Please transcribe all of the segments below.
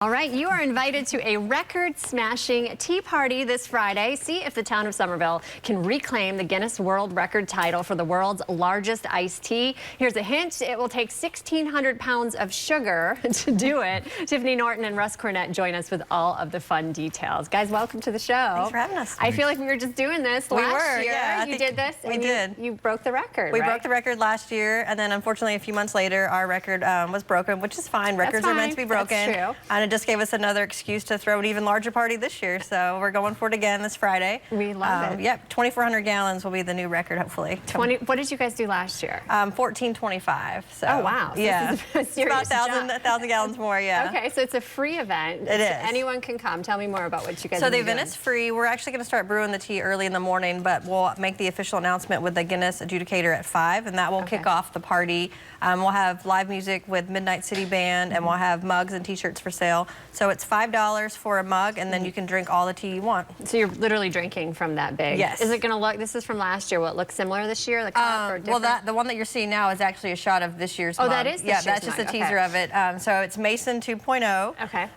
All right, you are invited to a record-smashing tea party this Friday. See if the town of Summerville can reclaim the Guinness World Record title for the world's largest iced tea. Here's a hint. It will take 1,600 pounds of sugar to do it. Tiffany Norton and Russ Cornett join us with all of the fun details. Guys, welcome to the show. Thanks for having us. I feel like we were just doing this last year. Yeah, you did this. We did. You broke the record, We right? broke the record last year, and then unfortunately a few months later our record was broken, which is fine. Records are meant to be broken. That's true. And it just gave us another excuse to throw an even larger party this year, so we're going for it again this Friday. We love it. Yep, 2,400 gallons will be the new record, hopefully. 20. What did you guys do last year? 1425. So, oh wow! So yeah, this is a serious it's about 1,000 gallons more. Yeah. Okay, so it's a free event. It is. Anyone can come. Tell me more about what you guys. So the event is free. We're actually going to start brewing the tea early in the morning, but we'll make the official announcement with the Guinness adjudicator at 5, and that will kick off the party. We'll have live music with Midnight City Band, and we'll have mugs and T-shirts for sale. So it's $5 for a mug, and then you can drink all the tea you want. So you're literally drinking from that big. Yes. Is it going to look? This is from last year. Will it look similar this year? The cup or different? Well, the one that you're seeing now is actually a shot of this year's mug. Oh, that is this year's that's just mug. a teaser of it. So it's Mason 2.0. Okay.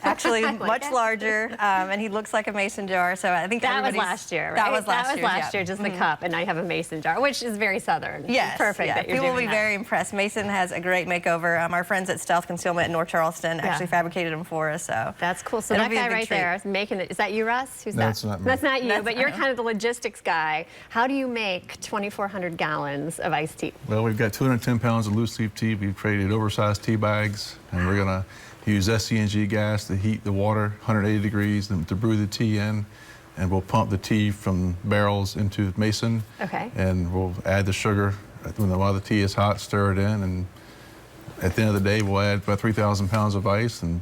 Actually, like much it. larger, and he looks like a mason jar. So I think that was last year, right? That was last year. Just the cup, and now you have a mason jar, which is very southern. Yes. Perfect. Yeah. That you're People will doing be very impressed. Mason has a great makeover. Our friends at Stealth Concealment in North Charleston actually fabricated them for us. So that's cool. So it'll that be a guy big right treat. there is making it. Is that you, Russ? Who's that? That's not me. That's not you, That's but you're kind of the logistics guy. How do you make 2,400 gallons of iced tea? Well, we've got 210 pounds of loose leaf tea. We've created oversized tea bags, and we're going to use SCNG gas to heat the water 180 degrees to brew the tea in, and we'll pump the tea from barrels into Mason. Okay. And we'll add the sugar while the tea is hot, stir it in, and at the end of the day, we'll add about 3,000 pounds of ice and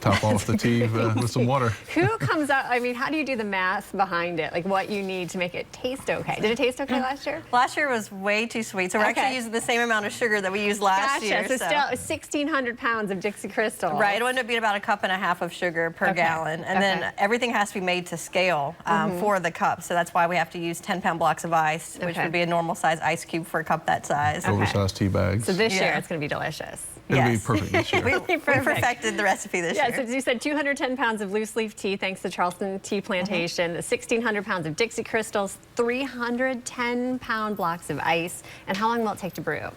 top off the tea with some water. Who comes up, I mean, how do you do the math behind it? Like what you need to make it taste okay? Did it taste okay last year? Last year was way too sweet, so we're actually using the same amount of sugar that we used last year. So still 1,600 pounds of Dixie Crystal. Right, it'll end up being about 1.5 cups of sugar per gallon. And then everything has to be made to scale for the cup, so that's why we have to use 10-pound blocks of ice, which would be a normal size ice cube for a cup that size. Oversized tea bags. So this year it's going to be delicious. It'll be perfect this year. We perfected the recipe this year. So as you said, 210 pounds of loose leaf tea, thanks to Charleston Tea Plantation, 1,600 pounds of Dixie Crystals, 310-pound blocks of ice. And how long will it take to brew?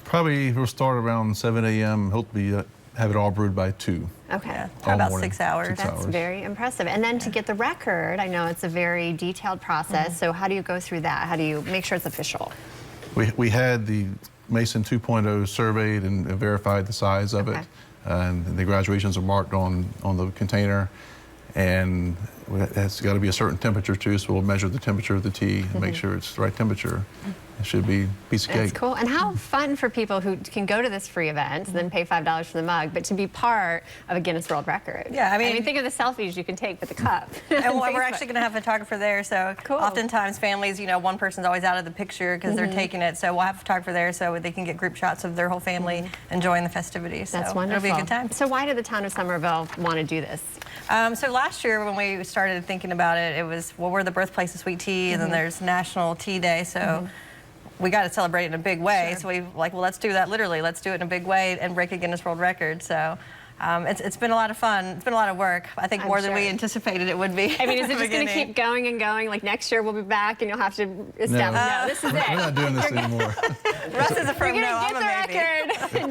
Probably we'll start around 7 a.m. Hopefully have it all brewed by 2. Okay. Yeah, about morning, 6 hours. That's very impressive. And then to get the record, I know it's a very detailed process. So how do you go through that? How do you make sure it's official? We had the Mason 2.0 surveyed and verified the size of it, and the graduations are marked on the container, and it's got to be a certain temperature too, so we'll measure the temperature of the tea and make sure it's the right temperature. It should be a piece of cake. That's cool. And how fun for people who can go to this free event and then pay $5 for the mug, but to be part of a Guinness World Record. Yeah, I mean think of the selfies you can take with the cup. And we're actually going to have a photographer there, so oftentimes families, one person's always out of the picture because they're taking it, so we'll have a photographer there so they can get group shots of their whole family enjoying the festivities. That's wonderful. It'll be a good time. So why did the town of Summerville want to do this? So last year when we started thinking about it, it was, well, we're the birthplace of sweet tea, and then there's National Tea Day, so we got to celebrate it in a big way. So we like, well, let's do that literally. Let's do it in a big way and break a Guinness World Record. So it's been a lot of fun. It's been a lot of work. I think more than we anticipated it would be. I mean, is it just going to keep going and going? Like next year we'll be back and you'll have to establish. No, this is it. We're not doing this anymore. Russ is a firm no. I'm a maybe.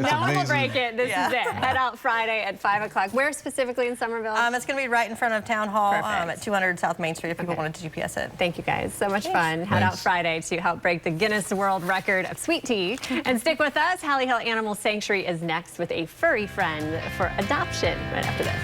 No one will break it. This is it. Head out Friday at 5 o'clock. Where specifically in Summerville? It's going to be right in front of Town Hall at 200 South Main Street if people wanted to GPS it. Thank you guys. So much fun. Head out Friday to help break the Guinness World Record of sweet tea. And stick with us. Holly Hill Animal Sanctuary is next with a furry friend for adoption right after this.